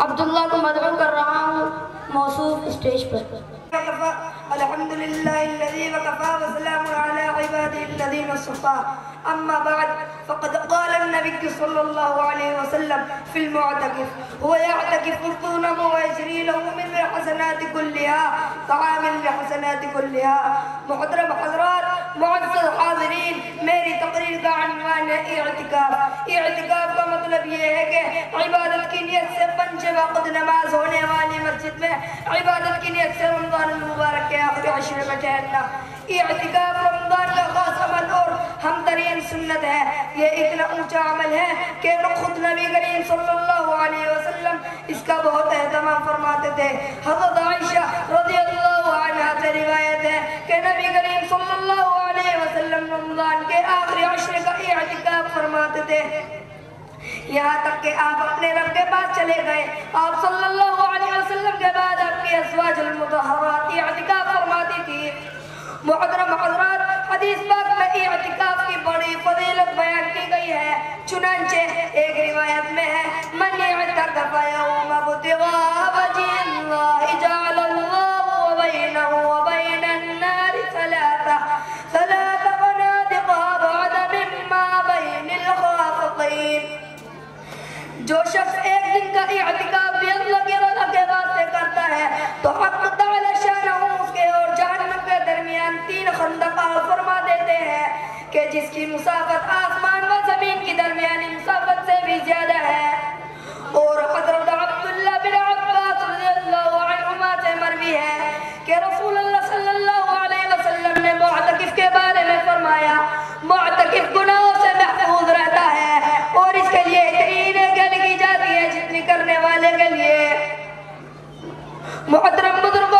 عبداللہ کو مدعو کر رہا ہوں موصوف اسٹیج پر۔ الحمد للہ الذی وکفا وسلام علی عباده الذین اصطفى اما بعد فقد قال النبی صلی اللہ علیہ وسلم فی المعتکف هو يعتکف طونه ويجري له من الحسنات كلها كعامل الحسنات كلها۔ محترم حضرات، معزز حاضرین، میری تقریر کا عنوان ہے اعتکاف۔ اعتکاف کا مطلب یہ ہے کہ عبادت کی نیت سے 5 وقت نماز ہونے والی مسجد میں عبادت کی نیت سے رمضان المبارک کے آخری عشرے میں ٹھہرنا۔ اعتکاف رمضان کا خاص عمل اور ہم ترین سنت ہے۔ یہ اتنا اونچا عمل ہے کہ خود نبی کریم صلی اللہ علیہ وسلم اس کا بہت اہتمام فرماتے تھے۔ حضرت عائشہ رضی اللہ عنہا سے روایت ہے کہ نبی کریم صلی اللہ علیہ وسلم رمضان کے آخری عشرے کا اعتکاف فرماتے تھے، یہاں تک کہ آپ اپنے رب کے پاس چلے گئے۔ آپ صلی اللہ علیہ وسلم کے بعد آپ کی ازواج المطہرات اعتکاف فرماتی تھی۔ محترم حضرات، حدیث پاک میں اعتکاف کی بڑی فضیلت بیان کی گئی ہے۔ چنانچہ ایک روایت میں ہے من اعتکف یوم ابتغاء وجہ اللہ جعل اللہ بینہ وبین النار ثلاث فنادق ابعد مما بین الخافقین۔ جو شخص ایک دن کا اعتکاف بھی اللہ کی رضا کے واسطے کرتا ہے تو حق تعالی شانہ اس کے اور جہنم کے درمیان 3 خندق فرما دیتے ہیں کہ جس کی مسافت آسمان و زمین کی درمیانی مسافت سے بھی زیادہ ہے۔ اور حضرت عبداللہ بن عباس رضی اللہ عنہما سے مروی ہے کہ رسول اللہ صلی اللہ علیہ وسلم نے معتکف کے بارے میں فرمایا، معتکف گناہوں سے محفوظ رہتا ہے اور اس کے لیے اتنی نیکی لکھی جاتی ہے جتنی کرنے والے کے لیے۔ محترم بزرگوں،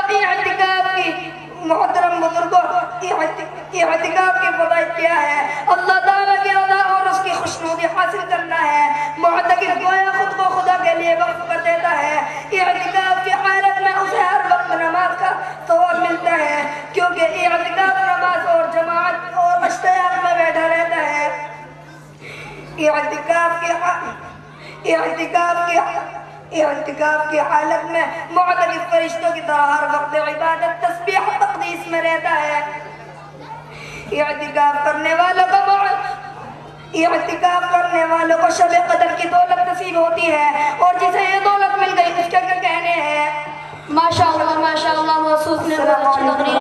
اعتکاف کی فضائل کیا ہے؟ اللہ تعالیٰ کی رضا اور اس کی خوشنودی حاصل کرنا ہے۔ معتکف گویا خود کو خدا کے لیے وقف کر دیتا ہے۔ اعتکاف کی حالت میں اسے ہر وقت نماز کا ثواب ملتا ہے، کیونکہ اعتکاف نماز اور جماعت اور اشتیاق میں بیٹھا رہتا ہے۔ اعتکاف کی حالت میں معتکف فرشتوں کی طرح ہر وقت عبادت، تسبیح و تقدیس میں رہتا ہے۔ اعتکاف کرنے والوں کو شب قدر کی دولت نصیب ہوتی ہے، اور جسے یہ دولت مل گئی اس کے کیا کہنے ہیں؟ ماشاءاللہ ماشاءاللہ، موصوف نے بہت اچھی تقریر